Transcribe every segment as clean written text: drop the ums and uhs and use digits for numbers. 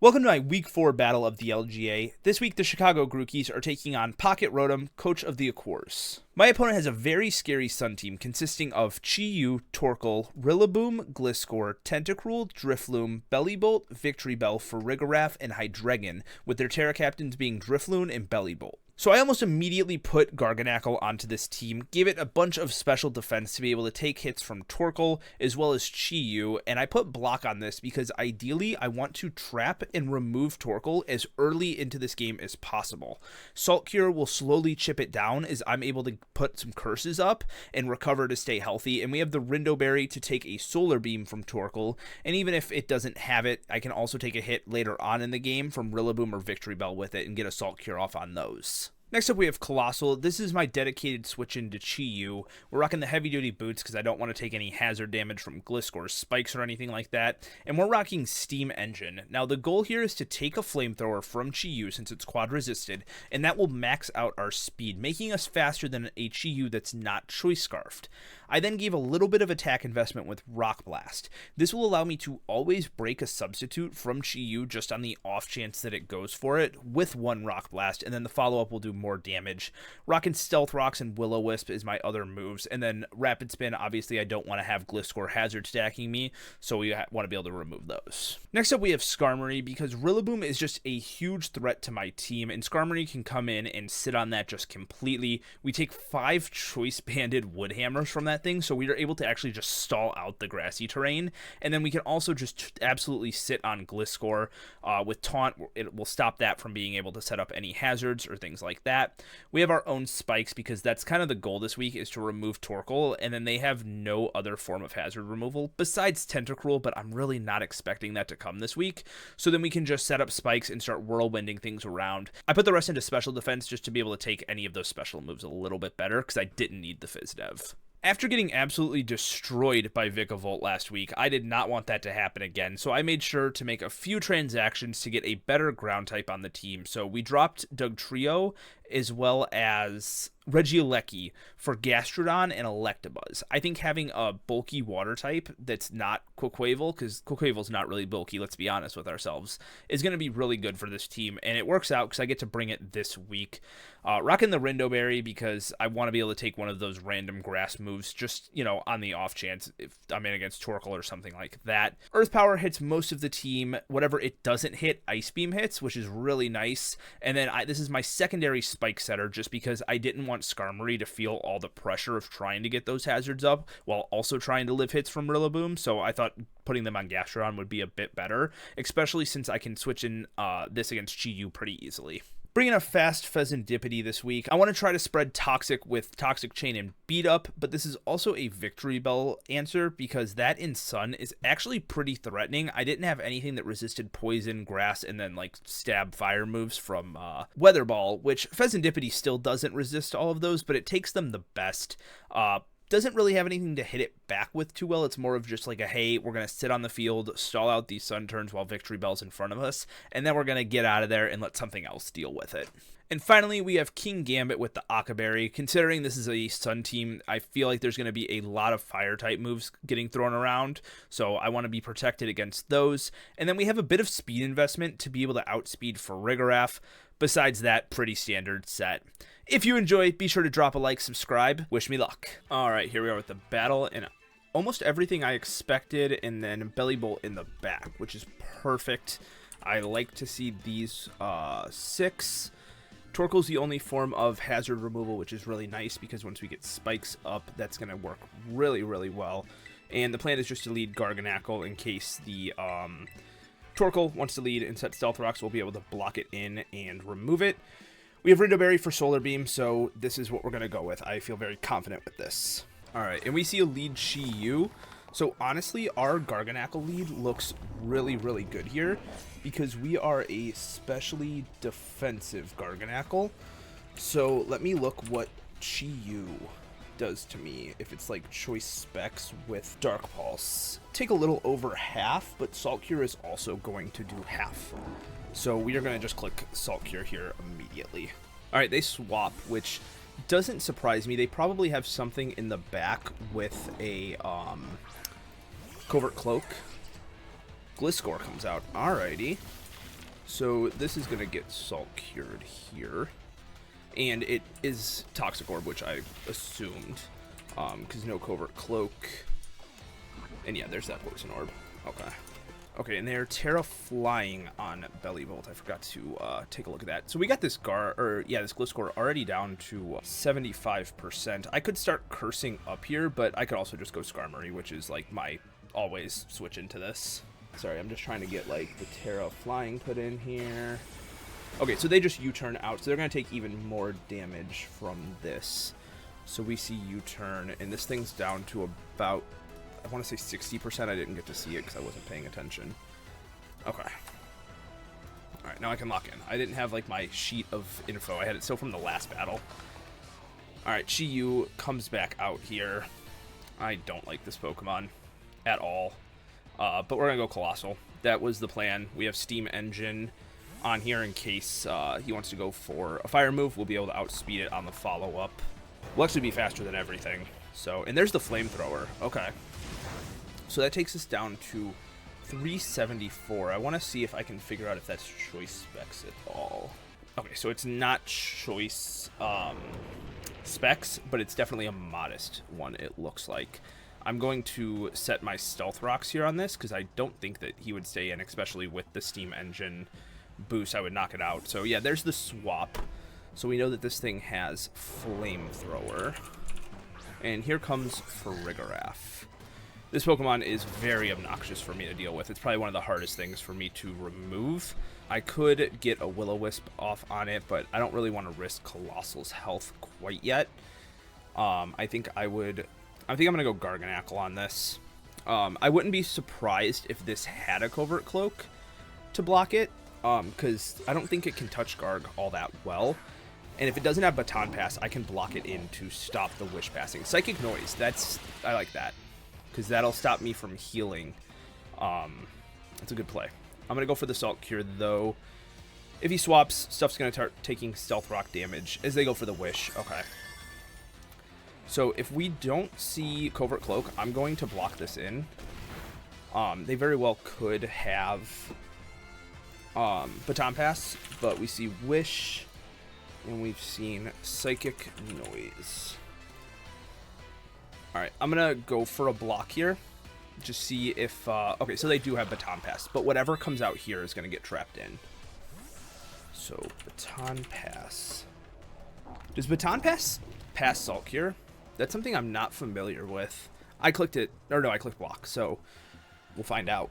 Welcome to my Week 4 battle of the LGA. This week, the Chicago Grookies are taking on Pocket Rotom, coach of the Aquars. My opponent has a very scary Sun team consisting of Chi-Yu, Torkoal, Rillaboom, Gliscor, Tentacruel, Drifloon, Bellibolt, Victreebel, Farigiraf, and Hydreigon, with their Terra Captains being Drifloon and Bellibolt. So I almost immediately put Garganacl onto this team, gave it a bunch of special defense to be able to take hits from Torkoal as well as Chi-Yu, and I put block on this because ideally I want to trap and remove Torkoal as early into this game as possible. Salt Cure will slowly chip it down as I'm able to put some curses up and recover to stay healthy, and we have the Rindo Berry to take a Solar Beam from Torkoal, and even if it doesn't have it, I can also take a hit later on in the game from Rillaboom or Victreebel with it and get a Salt Cure off on those. Next up, we have Colossal. This is my dedicated switch into Chi-Yu. We're rocking the heavy-duty boots because I don't want to take any hazard damage from Gliscor's spikes or anything like that. And we're rocking Steam Engine. Now, the goal here is to take a Flamethrower from Chi-Yu since it's quad-resisted, and that will max out our speed, making us faster than a Chi-Yu that's not Choice Scarfed. I then gave a little bit of attack investment with Rock Blast. This will allow me to always break a substitute from Chi-Yu just on the off chance that it goes for it with one Rock Blast, and then the follow-up will do more damage. Rockin' Stealth Rocks and Will-O-Wisp is my other moves, and then Rapid Spin, obviously I don't want to have Gliscor hazard stacking me, so we want to be able to remove those. Next up, we have Skarmory, because Rillaboom is just a huge threat to my team, and Skarmory can come in and sit on that just completely. We take 5 Choice Banded Wood Hammers from that thing, so we are able to actually just stall out the grassy terrain, and then we can also just absolutely sit on Gliscor with Taunt. It will stop that from being able to set up any hazards or things like that. We have our own spikes because that's kind of the goal this week, is to remove Torkoal, and then they have no other form of hazard removal besides Tentacruel, but I'm really not expecting that to come this week, so then we can just set up spikes and start whirlwinding things around. I put the rest into special defense just to be able to take any of those special moves a little bit better because I didn't need the Fizz Dev. After getting absolutely destroyed by Vikavolt last week, I did not want that to happen again, so I made sure to make a few transactions to get a better ground type on the team. So we dropped Dugtrio as well as Regieleki for Gastrodon and Electabuzz. I think having a bulky water type that's not Quaquaval, because Quaquaval's not really bulky, let's be honest with ourselves, is going to be really good for this team, and it works out because I get to bring it this week. Rocking the Rindo Berry because I want to be able to take one of those random grass moves just, on the off chance if I'm in against Torkoal or something like that. Earth Power hits most of the team. Whatever it doesn't hit, Ice Beam hits, which is really nice. And then this is my secondary spike setter just because I didn't want Skarmory to feel all the pressure of trying to get those hazards up while also trying to live hits from Rillaboom, so I thought putting them on Gastrodon would be a bit better, especially since I can switch in this against Chi-Yu pretty easily. Bringing a fast Pheasantipity this week. I want to try to spread Toxic with Toxic Chain and Beat Up, but this is also a Victreebel answer because that in Sun is actually pretty threatening. I didn't have anything that resisted Poison, Grass, and then Stab Fire moves from Weather Ball, which Pheasantipity still doesn't resist all of those, but it takes them the best. Doesn't really have anything to hit it back with too well. It's more of just hey, we're going to sit on the field, stall out these Sun turns while Victreebel's in front of us, and then we're going to get out of there and let something else deal with it. And finally, we have King Gambit with the Akaberry. Considering this is a Sun team, I feel like there's going to be a lot of Fire-type moves getting thrown around, so I want to be protected against those. And then we have a bit of speed investment to be able to outspeed Farigiraf. Besides that, pretty standard set. If you enjoy, be sure to drop a like, subscribe. Wish me luck. Alright, here we are with the battle, and almost everything I expected, and then Bellibolt in the back, which is perfect. I like to see these 6. Torkoal's the only form of hazard removal, which is really nice, because once we get spikes up, that's going to work really, really well. And the plan is just to lead Garganacl in case the Torkoal wants to lead and set Stealth Rocks. We'll be able to block it in and remove it. We have Rindo Berry for Solar Beam, so this is what we're going to go with. I feel very confident with this. Alright, and we see a lead Chi-Yu. So honestly, our Garganacl lead looks really, really good here because we are a specially defensive Garganacl. So let me look what Chi-Yu does to me if it's choice specs with Dark Pulse. Take a little over half, but Salt Cure is also going to do half. So we are going to just click Salt Cure here immediately. Alright, they swap, which doesn't surprise me. They probably have something in the back with a Covert Cloak. Gliscor comes out. Alrighty. So this is going to get Salt Cured here. And it is Toxic Orb, which I assumed. Because no Covert Cloak. And yeah, there's that Poison Orb. Okay. Okay, and they're Terra Flying on Belly Bolt. I forgot to take a look at that. So we got this this Gliscor already down to 75%. I could start cursing up here, but I could also just go Skarmory, which is like my always switch into this. Sorry, I'm just trying to get like the Terra Flying put in here. Okay, so they just U-turn out, so they're going to take even more damage from this. So we see U-turn, and this thing's down to about, I want to say 60%. I didn't get to see it because I wasn't paying attention. Okay. Alright, now I can lock in. I didn't have like my sheet of info. I had it still from the last battle. Alright, Chi-Yu comes back out here. I don't like this Pokemon at all. But we're going to go Colossal. That was the plan. We have Steam Engine on here in case he wants to go for a fire move. We'll be able to outspeed it on the follow-up. We'll actually be faster than everything. So, and there's the Flamethrower. Okay. So that takes us down to 374. I want to see if I can figure out if that's choice specs at all. Okay, so it's not choice specs, but it's definitely a modest one, it looks like. I'm going to set my Stealth Rocks here on this, because I don't think that he would stay in, especially with the Steam Engine boost. I would knock it out. So yeah, there's the swap. So we know that this thing has Flamethrower. And here comes Farigiraf. This Pokemon is very obnoxious for me to deal with. It's probably one of the hardest things for me to remove. I could get a Will-O-Wisp off on it, but I don't really want to risk Colossal's health quite yet. I think I'm going to go Garganacl on this. I wouldn't be surprised if this had a Covert Cloak to block it, because I don't think it can touch Garg all that well. And if it doesn't have Baton Pass, I can block it in to stop the Wish Passing. Psychic Noise, I like that, because that'll stop me from healing. That's a good play. I'm going to go for the Salt Cure, though. If he swaps, stuff's going to start taking Stealth Rock damage as they go for the Wish. Okay. So if we don't see Covert Cloak, I'm going to block this in. They very well could have Baton Pass, but we see Wish, and we've seen Psychic Noise. Alright, I'm going to go for a block here. Just see if... okay, so they do have Baton Pass, but whatever comes out here is going to get trapped in. So, Baton Pass. Does Baton Pass pass Salt Cure? That's something I'm not familiar with. I clicked it, or no, I clicked block, so we'll find out.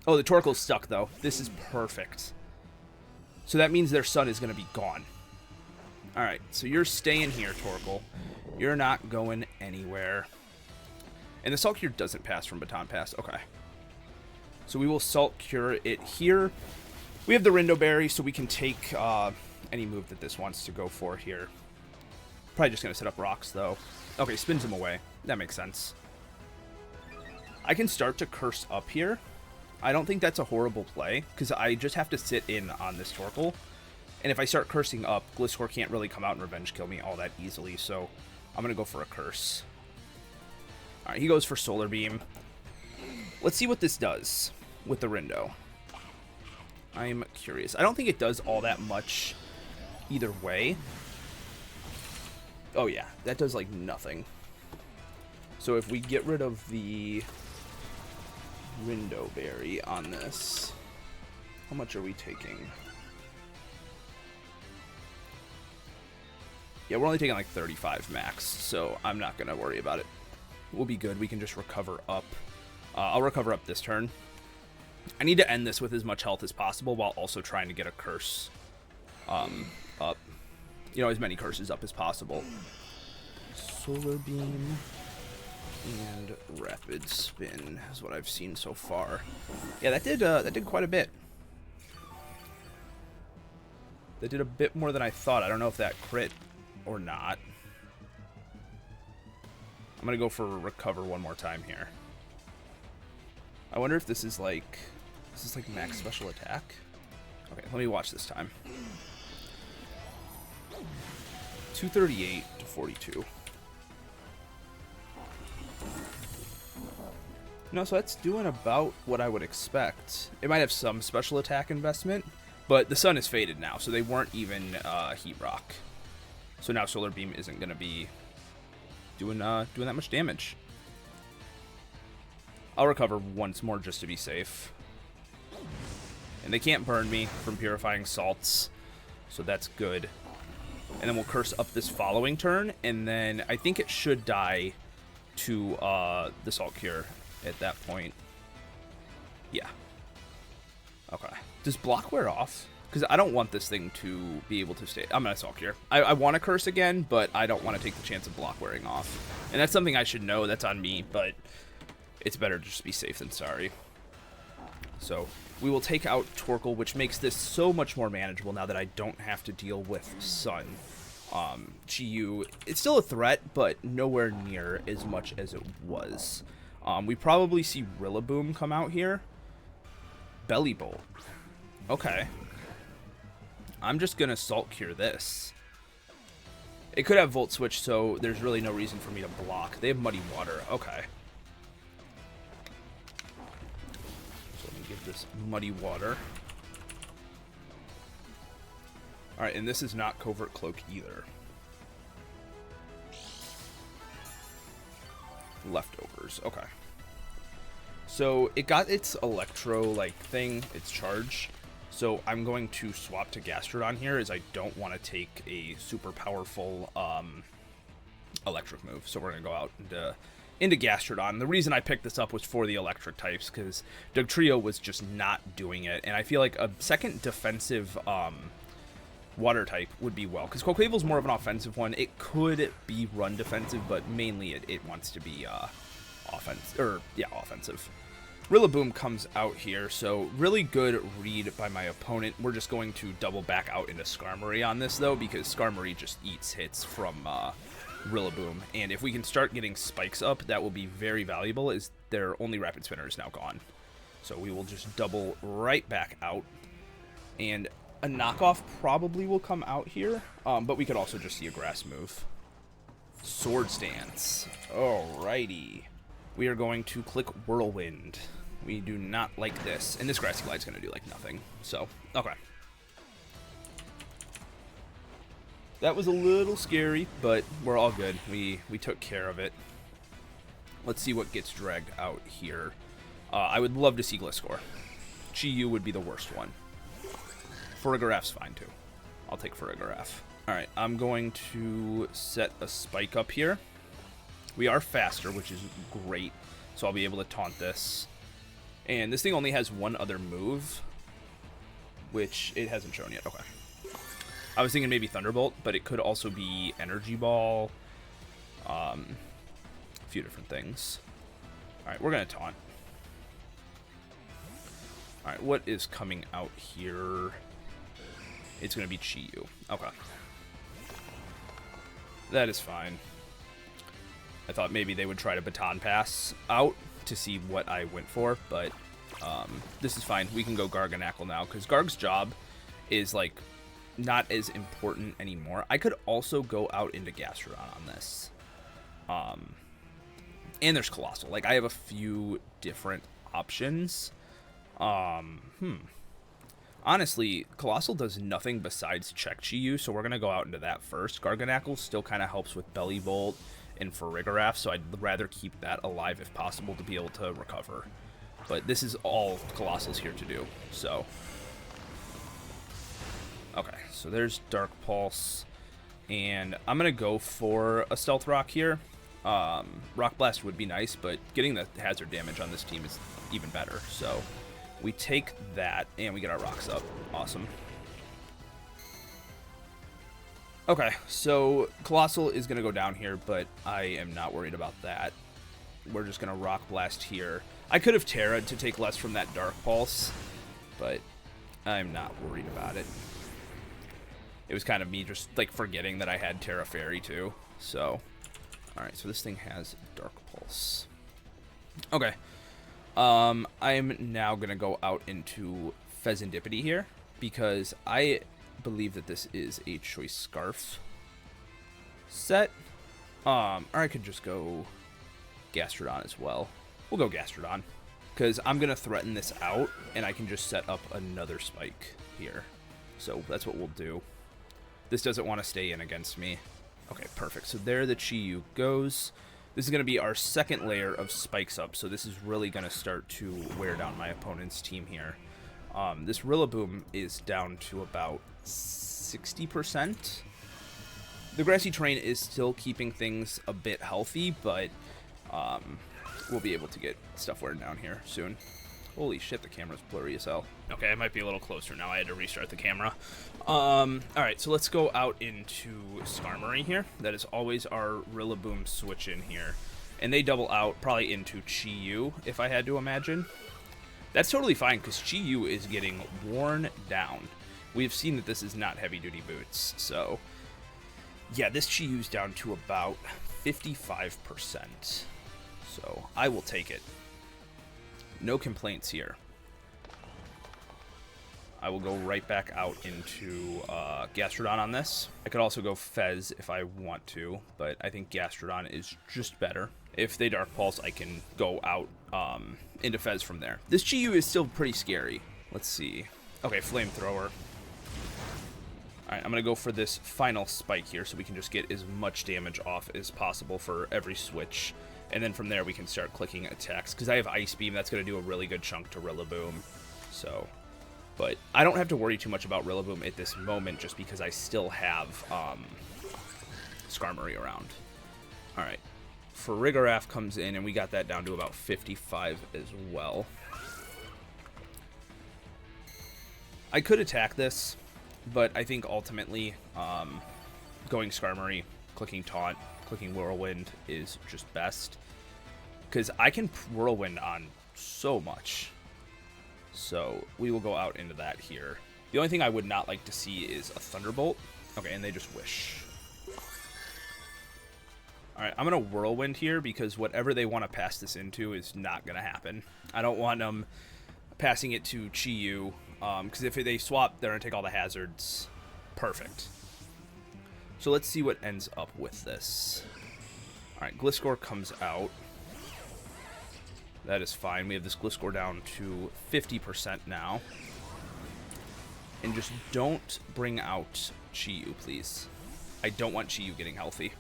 Oh, the Torkoal's stuck, though. This is perfect. So that means their sun is going to be gone. Alright, so you're staying here, Torkoal. You're not going anywhere. And the Salt Cure doesn't pass from Baton Pass. Okay. So we will Salt Cure it here. We have the Rindo Berry, so we can take any move that this wants to go for here. Probably just going to set up rocks, though. Okay, spins him away. That makes sense. I can start to curse up here. I don't think that's a horrible play, because I just have to sit in on this Torkoal. And if I start cursing up, Gliscor can't really come out and revenge kill me all that easily, so I'm going to go for a curse. Alright, he goes for Solar Beam. Let's see what this does with the Rindo. I'm curious. I don't think it does all that much either way. Oh yeah, that does like nothing. So if we get rid of the Rindo Berry on this, how much are we taking? Yeah, we're only taking like 35 max, so I'm not going to worry about it. We'll be good. We can just recover up. I'll recover up this turn. I need to end this with as much health as possible while also trying to get a curse up. You know, as many curses up as possible. Solar Beam and Rapid Spin is what I've seen so far. Yeah, that did quite a bit. That did a bit more than I thought. I don't know if that crit or not. I'm gonna go for recover one more time here. I wonder if this is like max special attack. Okay, let me watch this time. 238 to 42. No, so that's doing about what I would expect. It might have some special attack investment, But the sun is faded now, so they weren't even Heat Rock. So now Solar Beam isn't going to be doing that much damage. I'll recover once more just to be safe. And they can't burn me from Purifying Salts, so that's good. And then we'll Curse up this following turn, and then I think it should die to the Salt Cure at that point. Yeah. Okay. Does block wear off? Because I don't want this thing to be able to stay. I'm going to Salt Cure. I want to Curse again, but I don't want to take the chance of block wearing off. And that's something I should know. That's on me, but it's better to just be safe than sorry. So we will take out Torkoal, which makes this so much more manageable now that I don't have to deal with Sun. Chi-Yu, it's still a threat, but nowhere near as much as it was. We probably see Rillaboom come out here. Belly Bolt. Okay. I'm just going to Salt Cure this. It could have Volt Switch, so there's really no reason for me to block. They have Muddy Water. Okay. So let me give this Muddy Water. Alright, and this is not Covert Cloak either. Leftovers. Okay. So it got its Electro-like thing, its charge. So I'm going to swap to Gastrodon here, as I don't want to take a super powerful electric move. So we're going to go out into Gastrodon. The reason I picked this up was for the electric types, because Dugtrio was just not doing it. And I feel like a second defensive water type would be well, because Quaquaval's more of an offensive one. It could be run defensive, but mainly it wants to be offensive. Rillaboom comes out here, so really good read by my opponent. We're just going to double back out into Skarmory on this, though, because Skarmory just eats hits from Rillaboom. And if we can start getting spikes up, that will be very valuable, as their only Rapid Spinner is now gone. So we will just double right back out. And a knockoff probably will come out here, but we could also just see a grass move. Swords Dance. Alrighty. We are going to click Whirlwind. We do not like this. And this Grassy Glide's going to do, like, nothing. So, okay. That was a little scary, but we're all good. We took care of it. Let's see what gets dragged out here. I would love to see Gliscor. Chi-Yu would be the worst one. Farigiraf's fine, too. I'll take Farigiraf. Alright, I'm going to set a spike up here. We are faster, which is great, so I'll be able to taunt this. And this thing only has one other move, which it hasn't shown yet. Okay. I was thinking maybe Thunderbolt, but it could also be Energy Ball. A few different things. Alright, we're going to taunt. Alright, what is coming out here? It's going to be Chi-Yu. Okay. That is fine. I thought maybe they would try to baton pass out to see what I went for, but this is fine. We can go Garganacl now, because Garg's job is, like, not as important anymore. I could also go out into Gastrodon on this. And there's Colossal. Like, I have a few different options. Honestly, Colossal does nothing besides check Chi-Yu, so we're going to go out into that first. Garganacl still kind of helps with Belly Bolt and Farigiraf, so I'd rather keep that alive if possible to be able to recover. But this is all Colossal's here to do, so. Okay, so there's Dark Pulse, and I'm going to go for a Stealth Rock here. Rock Blast would be nice, but getting the hazard damage on this team is even better, so we take that, and we get our rocks up. Awesome. Okay, so Colossal is going to go down here, but I am not worried about that. We're just going to Rock Blast here. I could have Terra'd to take less from that Dark Pulse, but I'm not worried about it. It was kind of me just, like, forgetting that I had Terra Fairy, too. So, alright, so this thing has Dark Pulse. Okay. I'm now going to go out into Pheasantipity here, because I believe that this is a Choice Scarf set. Or I could just go Gastrodon as well. We'll go Gastrodon, because I'm going to threaten this out, and I can just set up another spike here. So that's what we'll do. This doesn't want to stay in against me. Okay, perfect. So there the Chi-Yu goes. This is going to be our second layer of spikes up, so this is really going to start to wear down my opponent's team here. This Rillaboom is down to about 60%. The grassy terrain is still keeping things a bit healthy, but we'll be able to get stuff wearing down here soon. Holy shit, the camera's blurry as hell. Okay, I might be a little closer now. I had to restart the camera. Alright, so let's go out into Skarmory here. That is always our Rillaboom switch in here. And they double out probably into Chi-Yu, if I had to imagine. That's totally fine, because Chi-Yu is getting worn down. We've seen that this is not heavy-duty boots, so... yeah, this Chi-Yu's down to about 55%. So, I will take it. No complaints here. I will go right back out into Gastrodon on this. I could also go Fez if I want to, but I think Gastrodon is just better. If they Dark Pulse, I can go out into Fez from there. This Chi-Yu is still pretty scary. Let's see. Okay, Flamethrower. Alright, I'm going to go for this final spike here so we can just get as much damage off as possible for every switch. And then from there we can start clicking attacks. Because I have Ice Beam, that's going to do a really good chunk to Rillaboom. So, but I don't have to worry too much about Rillaboom at this moment just because I still have Skarmory around. Alright, Farigiraf comes in and we got that down to about 55 as well. I could attack this, but I think ultimately going Skarmory, clicking Taunt, clicking Whirlwind is just best. Because I can Whirlwind on so much. So we will go out into that here. The only thing I would not like to see is a Thunderbolt. Okay, and they just Wish. Alright, I'm going to Whirlwind here because whatever they want to pass this into is not going to happen. I don't want them passing it to Chi-Yu. Because if they swap, they're going to take all the hazards. Perfect. So let's see what ends up with this. Alright, Gliscor comes out. That is fine. We have this Gliscor down to 50% now. And just don't bring out Chi-Yu, please. I don't want Chi-Yu getting healthy.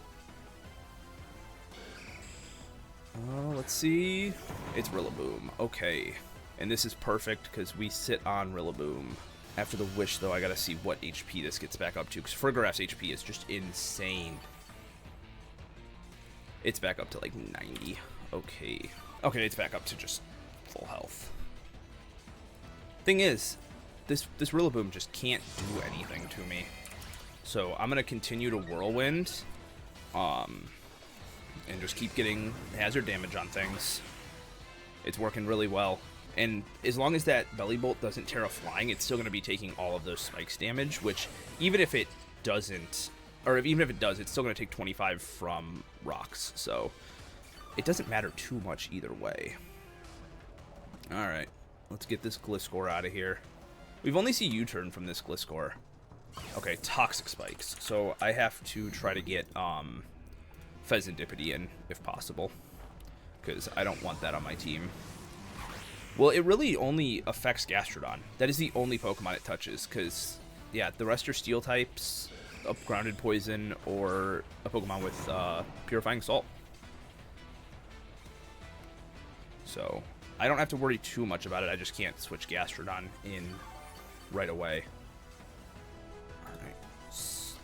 Let's see. It's Rillaboom. Okay. And this is perfect because we sit on Rillaboom. After the Wish, though, I gotta see what HP this gets back up to. Because Farigiraf's HP is just insane. It's back up to like 90. Okay. Okay, it's back up to just full health. Thing is, this Rillaboom just can't do anything to me. So I'm gonna continue to Whirlwind. And just keep getting hazard damage on things. It's working really well. And as long as that Belly Bolt doesn't tear a flying, it's still going to be taking all of those spikes damage, which even if it doesn't, or even if it does, it's still going to take 25 from rocks. So it doesn't matter too much either way. Alright, let's get this Gliscor out of here. We've only seen U-turn from this Gliscor. Okay, Toxic Spikes. So I have to try to get Fezandipity in, if possible. Because I don't want that on my team. Well, it really only affects Gastrodon. That is the only Pokemon it touches, because, yeah, the rest are Steel types, a Grounded Poison, or a Pokemon with Purifying Salt. So, I don't have to worry too much about it. I just can't switch Gastrodon in right away. Alright.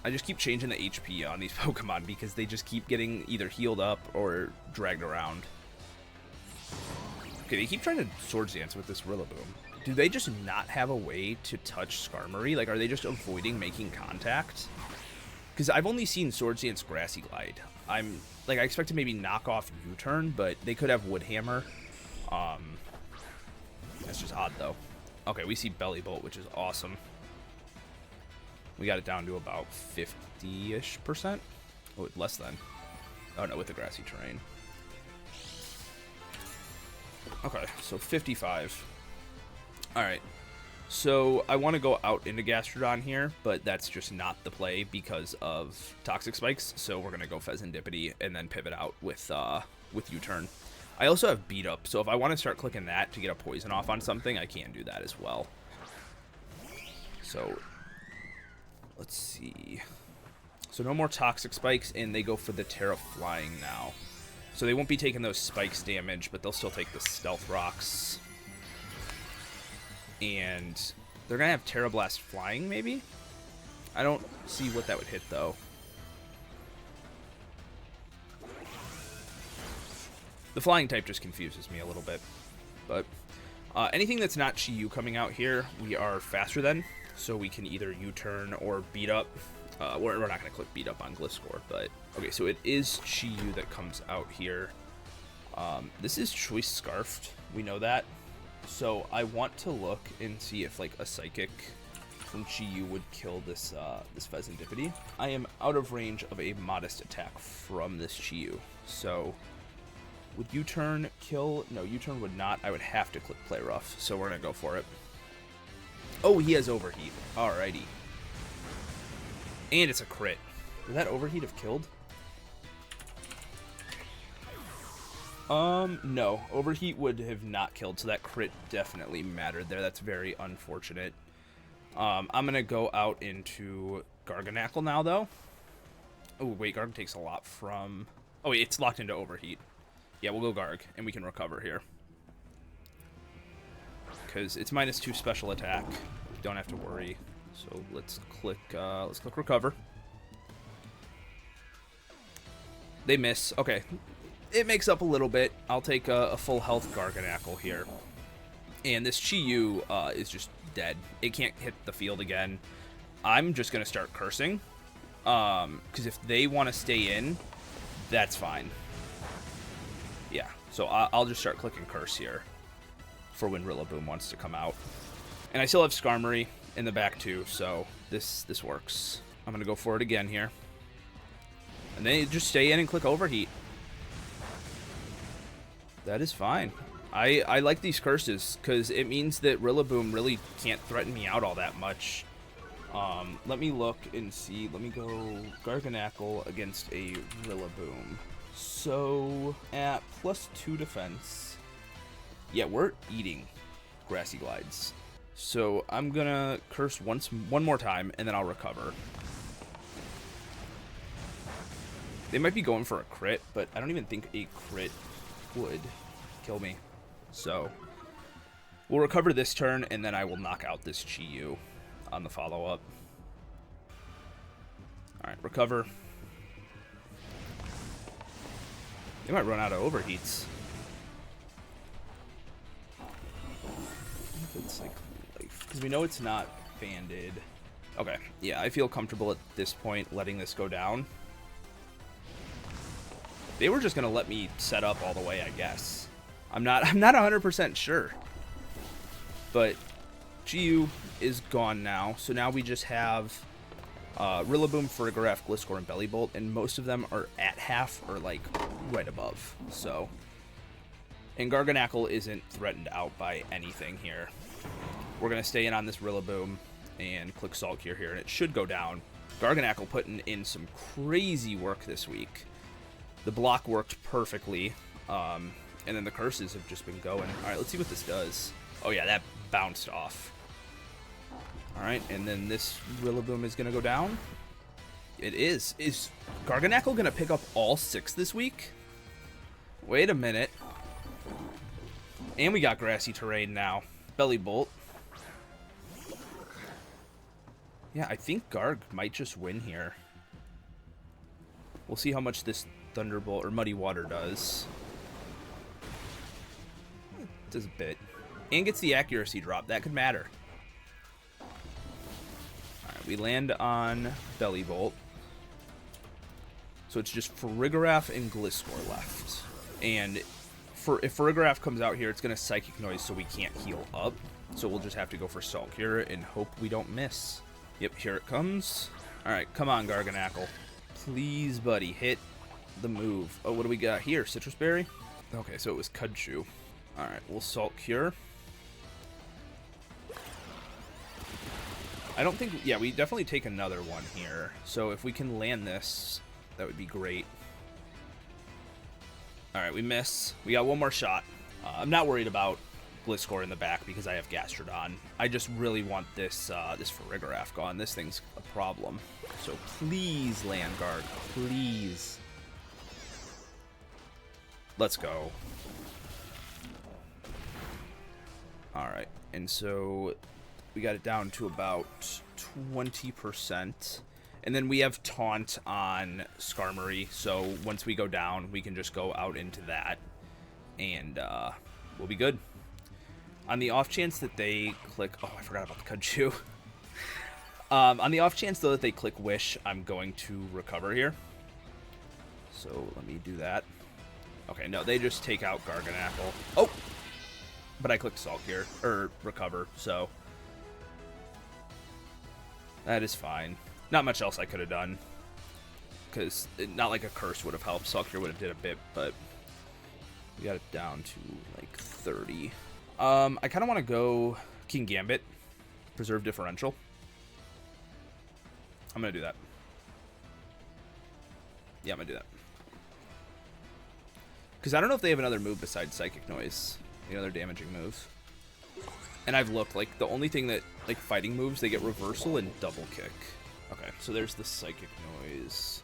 I just keep changing the HP on these Pokemon, because they just keep getting either healed up or dragged around. Okay, they keep trying to Swords Dance with this Rillaboom. Do they just not have a way to touch Skarmory? Like, are they just avoiding making contact? Because I've only seen Swords Dance Grassy Glide. I expect to maybe knock off U-turn, but they could have Wood Hammer. That's just odd, though. Okay, we see Belly Bolt, which is awesome. We got it down to about 50-ish%. Oh, less than. Oh, no, with the grassy terrain. Okay, so 55. Alright, so I want to go out into Gastrodon here, but that's just not the play because of Toxic Spikes, so we're going to go Fezandipity and then pivot out with U-turn. I also have Beat Up, so if I want to start clicking that to get a poison off on something, I can do that as well. So Let's see. So no more Toxic Spikes, and they go for the Terra Flying now. So they won't be taking those spikes damage, but they'll still take the Stealth Rocks. And they're going to have Terra Blast Flying, maybe? I don't see what that would hit, though. The Flying type just confuses me a little bit. But anything that's not Chi-Yu coming out here, we are faster than. So we can either U-turn or beat up. We're not going to click beat up on Gliscor, but... Okay, so it is Chi-Yu that comes out here. This is Choice Scarfed. We know that. So I want to look and see if, like, a Psychic from Chi-Yu would kill this this Pheasantipity. I am out of range of a modest attack from this Chi-Yu. So... Would U-turn kill? No, U-turn would not. I would have to click Play Rough, so we're going to go for it. Oh, he has Overheat. Alrighty. And it's a crit. Would that Overheat have killed? No. Overheat would have not killed, so that crit definitely mattered there. That's very unfortunate. I'm going to go out into Garganacl now, though. Oh, wait, Garg takes a lot from... Oh, wait, it's locked into Overheat. Yeah, we'll go Garg, and we can recover here. Because it's -2 special attack. Don't have to worry. So let's click recover. They miss. Okay. It makes up a little bit. I'll take a full health Garganacl here. And this Chi-Yu is just dead. It can't hit the field again. I'm just going to start cursing. Because if they want to stay in, that's fine. Yeah, so I'll just start clicking Curse here for when Rillaboom wants to come out. And I still have Skarmory in the back too, so this works. I'm going to go for it again here. And then you just stay in and click Overheat. That is fine. I like these curses because it means that Rillaboom really can't threaten me out all that much. Let me look and see. Let me go Garganacl against a Rillaboom. So, at +2 defense, yeah, we're eating Grassy Glides. So, I'm gonna curse one more time, and then I'll recover. They might be going for a crit, but I don't even think a crit would kill me. So, we'll recover this turn, and then I will knock out this Chi-Yu on the follow-up. Alright, recover. They might run out of overheats. It's like life, because we know it's not banded. Okay, yeah, I feel comfortable at this point letting this go down. They were just gonna let me set up all the way, I guess. I'm not 100% sure. But Chi-Yu is gone now, so now we just have Rillaboom, Farigiraf, Gliscor, and Bellibolt, and most of them are at half or like right above. So, and Garganacl isn't threatened out by anything here. We're gonna stay in on this Rillaboom and click Salt Cure here, and it should go down. Garganacl putting in some crazy work this week. The block worked perfectly, and then the curses have just been going. All right, let's see what this does. Oh yeah, that bounced off. Alright, and then this Rillaboom is going to go down. It is. Is Garganacl going to pick up all 6 this week? Wait a minute. And we got Grassy Terrain now. Bellibolt. Yeah, I think Garg might just win here. We'll see how much this Thunderbolt or Muddy Water does. It does a bit. And gets the accuracy drop. That could matter. We land on Bellibolt. So it's just Farigiraf and Gliscor left. And if Farigiraf comes out here, it's going to Psychic Noise, so we can't heal up. So we'll just have to go for Salt Cure and hope we don't miss. Yep, here it comes. Alright, come on, Garganacl. Please, buddy, hit the move. Oh, what do we got here? Citrus Berry? Okay, so it was Cudchew. Alright, we'll Salt Cure. I don't think... Yeah, we definitely take another one here. So if we can land this, that would be great. Alright, we miss. We got one more shot. I'm not worried about Gliscor in the back because I have Gastrodon. I just really want this this Farigiraf gone. This thing's a problem. So please, Landguard, please. Let's go. Alright, and so we got it down to about 20%. And then we have Taunt on Skarmory, so once we go down, we can just go out into that, and we'll be good. On the off chance that they click... Oh, I forgot about the Kudzu. On the off chance, though, that they click Wish, I'm going to recover here. So let me do that. Okay, no, they just take out Garganacl. Oh! But I clicked Sulk here, or Recover, so... that is fine. Not much else I could have done. Because not like a Curse would have helped. Sulk here would have did a bit, but... we got it down to, like, 30. I kind of want to go King Gambit. Preserve Differential. I'm going to do that. Yeah, I'm going to do that. Because I don't know if they have another move besides Psychic Noise. Another damaging move. And I've looked, like, the only thing that, like, fighting moves, they get Reversal and Double Kick. Okay, so there's the Psychic Noise.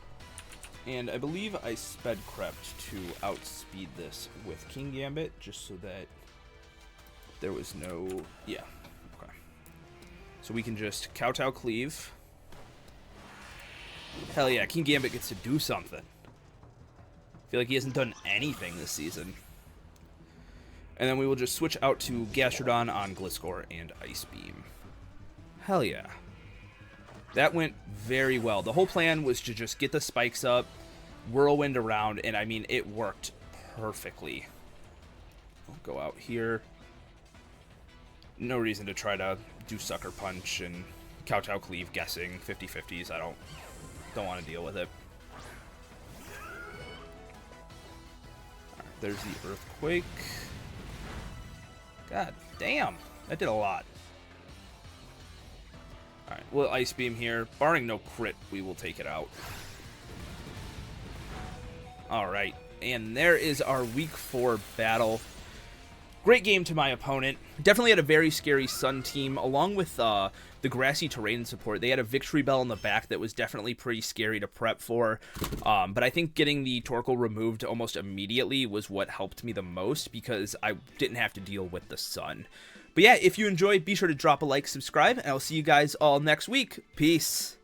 And I believe I sped crept to outspeed this with King Gambit, just so that there was no... yeah, okay. So we can just Kowtow Cleave. Hell yeah, King Gambit gets to do something. I feel like he hasn't done anything this season. And then we will just switch out to Gastrodon on Gliscor and Ice Beam. Hell yeah. That went very well. The whole plan was to just get the spikes up, whirlwind around, and I mean, it worked perfectly. I'll go out here. No reason to try to do Sucker Punch and Kowtow Cleave guessing 50-50s. I don't want to deal with it. Right, there's the Earthquake. God damn, that did a lot. Alright, we'll Ice Beam here. Barring no crit, we will take it out. Alright, and there is our Week 4 battle. Great game to my opponent. Definitely had a very scary Sun team, along with the grassy terrain support. They had a Victory Bell in the back that was definitely pretty scary to prep for. But I think getting the Torkoal removed almost immediately was what helped me the most, because I didn't have to deal with the Sun. But yeah, if you enjoyed, be sure to drop a like, subscribe, and I'll see you guys all next week. Peace.